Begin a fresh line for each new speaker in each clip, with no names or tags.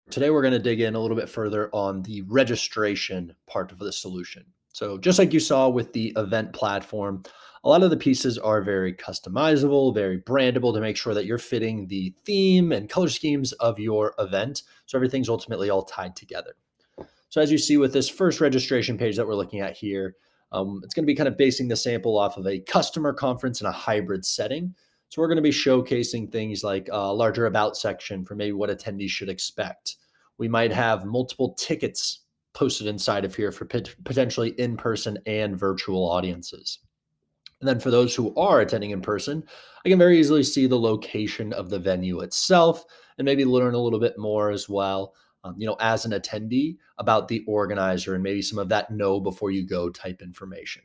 Today, we're going to dig in a little bit further on the registration part of the solution. So, just like you saw with the event platform, a lot of the pieces are very customizable, very brandable to make sure that you're fitting the theme and color schemes of your event. So, everything's ultimately all tied together. So, as you see with this first registration page that we're looking at here, it's going to be kind of basing the sample off of a customer conference in a hybrid setting. So, we're going to be showcasing things like a larger about section for maybe what attendees should expect. We might have multiple tickets posted inside of here for potentially in person and virtual audiences. And then for those who are attending in person, I can very easily see the location of the venue itself and maybe learn a little bit more as well, as an attendee about the organizer and maybe some of that know before you go type information.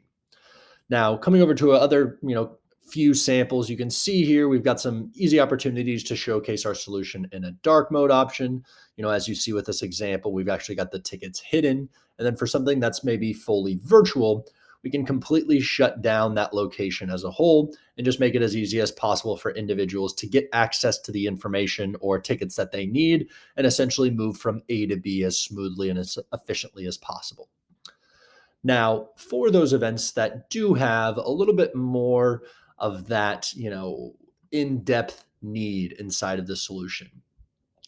Now, coming over to other, few samples, you can see here we've got some easy opportunities to showcase our solution in a dark mode option. As you see with this example, we've actually got the tickets hidden. And then for something that's maybe fully virtual, we can completely shut down that location as a whole and just make it as easy as possible for individuals to get access to the information or tickets that they need and essentially move from A to B as smoothly and as efficiently as possible. Now, for those events that do have a little bit more of that, in-depth need inside of the solution.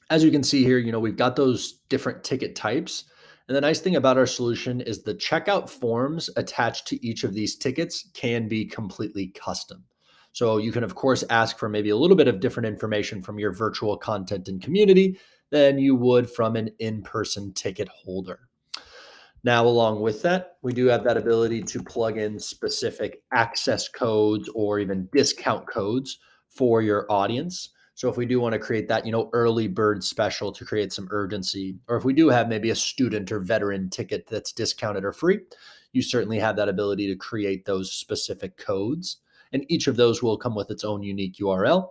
As you can see here, we've got those different ticket types. And the nice thing about our solution is the checkout forms attached to each of these tickets can be completely custom. So you can, of course, ask for maybe a little bit of different information from your virtual content and community than you would from an in-person ticket holder. Now, along with that, we do have that ability to plug in specific access codes or even discount codes for your audience. So if we do want to create that, early bird special to create some urgency, or if we do have maybe a student or veteran ticket that's discounted or free, you certainly have that ability to create those specific codes. And each of those will come with its own unique URL.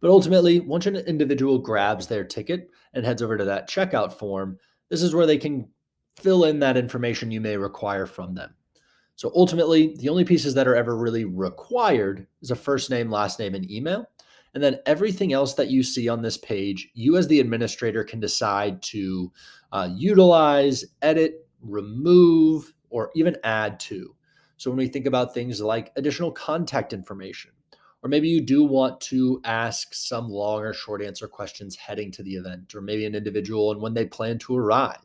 But ultimately, once an individual grabs their ticket and heads over to that checkout form, this is where they can fill in that information you may require from them. So ultimately, the only pieces that are ever really required is a first name, last name, and email. And then everything else that you see on this page, you as the administrator can decide to utilize, edit, remove, or even add to. So when we think about things like additional contact information, or maybe you do want to ask some long or short answer questions heading to the event, or maybe an individual and when they plan to arrive,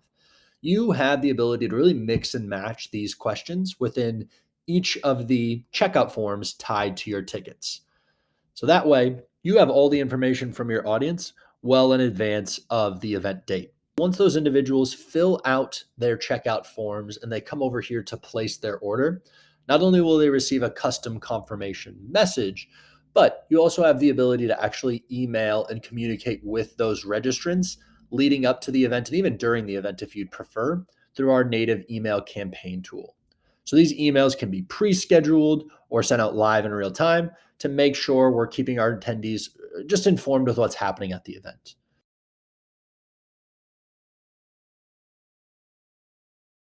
you have the ability to really mix and match these questions within each of the checkout forms tied to your tickets. So that way, you have all the information from your audience well in advance of the event date. Once those individuals fill out their checkout forms and they come over here to place their order, not only will they receive a custom confirmation message, but you also have the ability to actually email and communicate with those registrants leading up to the event and even during the event if you'd prefer through our native email campaign tool. So these emails can be pre-scheduled or sent out live in real time to make sure we're keeping our attendees just informed with what's happening at the event.